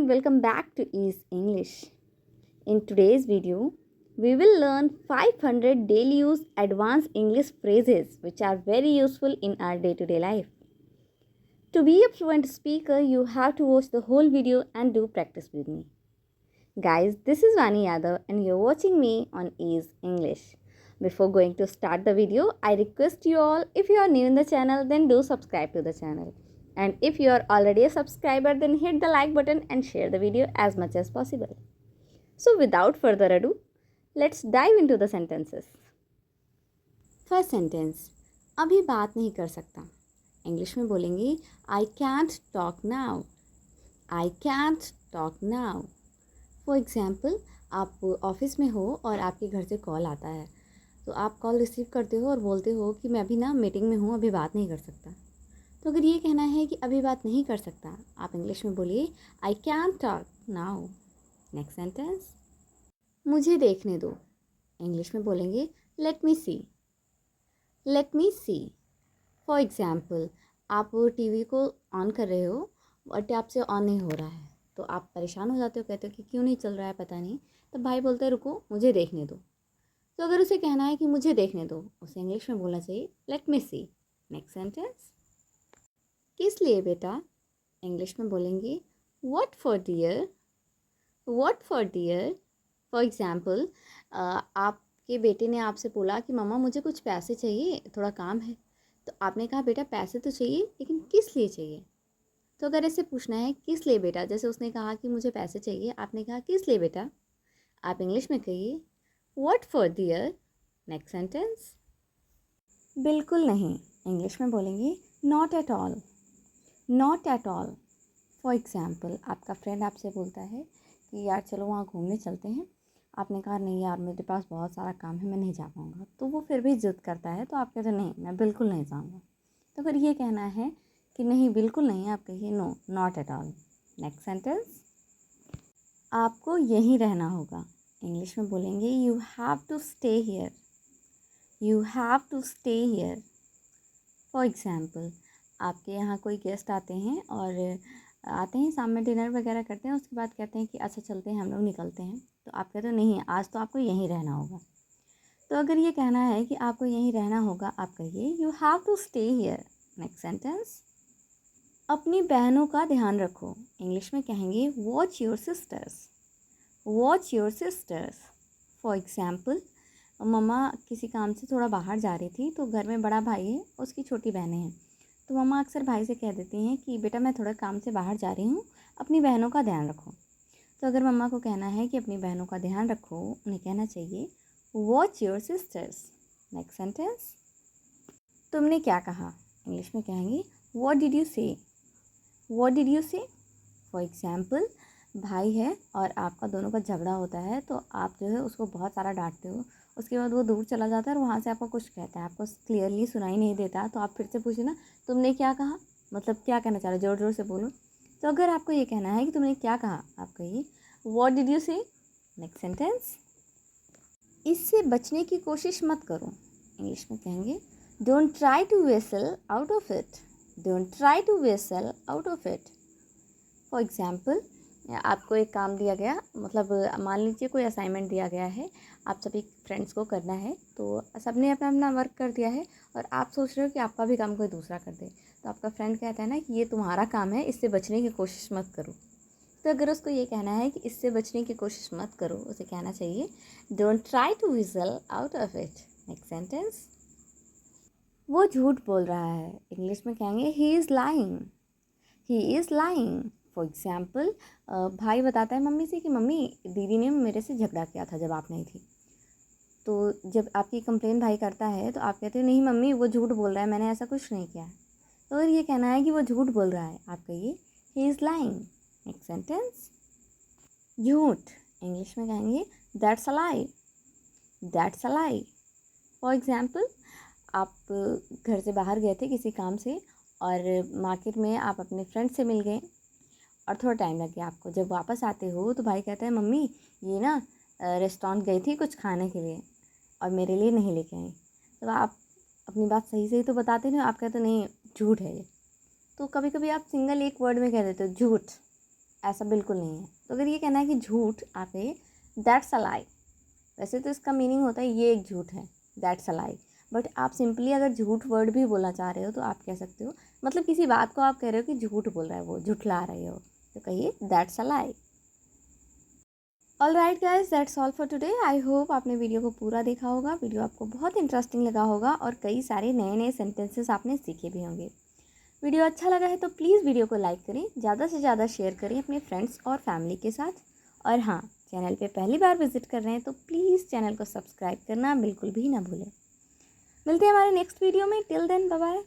everyone, welcome back to Ease English. In today's video, we will learn 500 daily use advanced English phrases which are very useful in our day-to-day life. To be a fluent speaker, you have to watch the whole video and do practice with me. Guys, this is Vani Yadav and you're watching me on Ease English. Before going to start the video, I request you all, if you are new in the channel, then do subscribe to the channel. And if you are already a subscriber, then hit the like button and share the video as much as possible. So without further ado, let's dive into the sentences. First sentence, अभी बात नहीं कर सकता. English में बोलेंगे I can't talk now. I can't talk now. For example, आप office में हो और आपके घर से कॉल आता है, तो आप कॉल रिसीव करते हो और बोलते हो कि मैं अभी ना मीटिंग में हूँ, अभी बात नहीं कर सकता. तो अगर ये कहना है कि अभी बात नहीं कर सकता, आप इंग्लिश में बोलिए I can talk now. Next sentence, मुझे देखने दो. इंग्लिश में बोलेंगे let me see. Let me see. For example, आप टीवी को ऑन कर रहे हो बट आपसे ऑन नहीं हो रहा है, तो आप परेशान हो जाते हो, कहते हो कि क्यों नहीं चल रहा है, पता नहीं. तो भाई बोलते हैं रुको, मुझे देखने दो. तो अगर उसे कहना है कि मुझे देखने दो, उसे इंग्लिश में बोलना चाहिए let me see. Next sentence, किस लिए बेटा. इंग्लिश में बोलेंगे what for dear. What for dear. For example, आपके बेटे ने आपसे बोला कि मम्मा मुझे कुछ पैसे चाहिए, थोड़ा काम है. तो आपने कहा बेटा पैसे तो चाहिए, लेकिन किस लिए चाहिए. तो अगर ऐसे पूछना है किस लिए बेटा, जैसे उसने कहा कि मुझे पैसे चाहिए, आपने कहा किस लिए बेटा, आप इंग्लिश में कहिए what for dear. Next sentence, बिल्कुल नहीं. इंग्लिश में बोलेंगे not at all. Not at all. For example, आपका फ्रेंड आपसे बोलता है कि यार चलो वहाँ घूमने चलते हैं. आपने कहा नहीं यार, मेरे पास बहुत सारा काम है, मैं नहीं जा पाऊँगा. तो वो फिर भी ज़िद करता है, तो आप कहते नहीं, मैं बिल्कुल नहीं जाऊँगा. तो अगर ये कहना है कि नहीं बिल्कुल नहीं, आप कहिए no not at all. Next sentence, आपको यहीं रहना होगा. इंग्लिश में बोलेंगे you have to stay here. You have to stay here. For example, आपके यहाँ कोई गेस्ट आते हैं और आते हैं शाम में डिनर वगैरह करते हैं, उसके बाद कहते हैं कि अच्छा चलते हैं हम लोग निकलते हैं. तो आप कहते हो नहीं आज तो आपको यहीं रहना होगा. तो अगर ये कहना है कि आपको यहीं रहना होगा, आप कहिए you have to stay here. Next sentence, अपनी बहनों का ध्यान रखो. इंग्लिश में कहेंगे watch your sisters. Watch your sisters. For example, मम्मा किसी काम से थोड़ा बाहर जा रही थी, तो घर में बड़ा भाई है, उसकी छोटी बहनें हैं. तो मम्मा अक्सर भाई से कह देती हैं कि बेटा मैं थोड़ा काम से बाहर जा रही हूँ, अपनी बहनों का ध्यान रखो. तो अगर मम्मा को कहना है कि अपनी बहनों का ध्यान रखो, उन्हें कहना चाहिए watch your sisters. Next sentence, तुमने क्या कहा. इंग्लिश में कहेंगे व्हाट डिड यू से. व्हाट डिड यू से. फॉर एग्ज़ाम्पल, भाई है और आपका दोनों का झगड़ा होता है, तो आप जो है उसको बहुत सारा डांटते हो. उसके बाद वो दूर चला जाता है और वहाँ से आपको कुछ कहता है, आपको क्लियरली सुनाई नहीं देता, तो आप फिर से पूछे ना तुमने क्या कहा, मतलब क्या कहना चाह रहे हो, ज़ोर ज़ोर से बोलो. तो अगर आपको ये कहना है कि तुमने क्या कहा, आप कहिए what did you say. Next sentence, इससे बचने की कोशिश मत करो. इंग्लिश में कहेंगे don't try to weasel out of it. Don't try to weasel out of it. For example, आपको एक काम दिया गया, मतलब मान लीजिए कोई असाइनमेंट दिया गया है, आप सभी फ्रेंड्स को करना है, तो सबने अपना अपना वर्क कर दिया है और आप सोच रहे हो कि आपका भी काम कोई दूसरा कर दे. तो आपका फ्रेंड कहता है ना कि ये तुम्हारा काम है, इससे बचने की कोशिश मत करो. तो अगर उसको ये कहना है कि इससे बचने की कोशिश मत करो, उसे कहना चाहिए don't try to weasel out of it. Next sentence, वो झूठ बोल रहा है. इंग्लिश में कहेंगे he is lying. He is lying. For example, भाई बताता है मम्मी से कि मम्मी दीदी ने मेरे से झगड़ा किया था जब आप नहीं थी. तो जब आपकी कंप्लेन भाई करता है, तो आप कहते हो नहीं मम्मी वो झूठ बोल रहा है, मैंने ऐसा कुछ नहीं किया है. तो अगर ये कहना है कि वो झूठ बोल रहा है, आप कहिए ही इज़ लाइंग. नेक्स्ट सेंटेंस, झूठ. इंग्लिश में कहेंगे that's a lie. That's a lie. For example, आप घर से बाहर गए थे किसी काम से और मार्केट में आप अपने फ्रेंड से मिल गए और थोड़ा टाइम लग गया आपको. जब वापस आते हो तो भाई कहता है मम्मी ये ना रेस्टोरेंट गई थी कुछ खाने के लिए और मेरे लिए नहीं लेके आई. तो आप अपनी बात सही सही तो बताते नहीं, आप कहते नहीं झूठ है ये. तो कभी कभी आप सिंगल एक वर्ड में कह देते हो झूठ. ऐसा बिल्कुल नहीं है। तो अगर ये कहना है कि झूठ, आप कहिए दैट्स अ लाई। वैसे तो इसका मीनिंग होता है ये एक झूठ है, दैट्स अ लाई। बट आप सिंपली अगर झूठ वर्ड भी बोलना चाह रहे हो तो आप कह सकते हो, मतलब किसी बात को आप कह रहे हो कि झूठ बोल रहा है, वो झुठला रहे हो, तो कहिए that's a lie. All right guys, that's all for today. I hope आपने वीडियो को पूरा देखा होगा, वीडियो आपको बहुत इंटरेस्टिंग लगा होगा और कई सारे नए नए सेंटेंसेस आपने सीखे भी होंगे। वीडियो अच्छा लगा है तो प्लीज़ वीडियो को लाइक करें, ज़्यादा से ज़्यादा शेयर करें अपने फ्रेंड्स और फैमिली के साथ। और हाँ, चैनल पे पहली बार विजिट कर रहे हैं तो प्लीज़ चैनल को सब्सक्राइब करना बिल्कुल भी ना भूलें। मिलते हैं हमारे नेक्स्ट वीडियो में। Till then bye bye.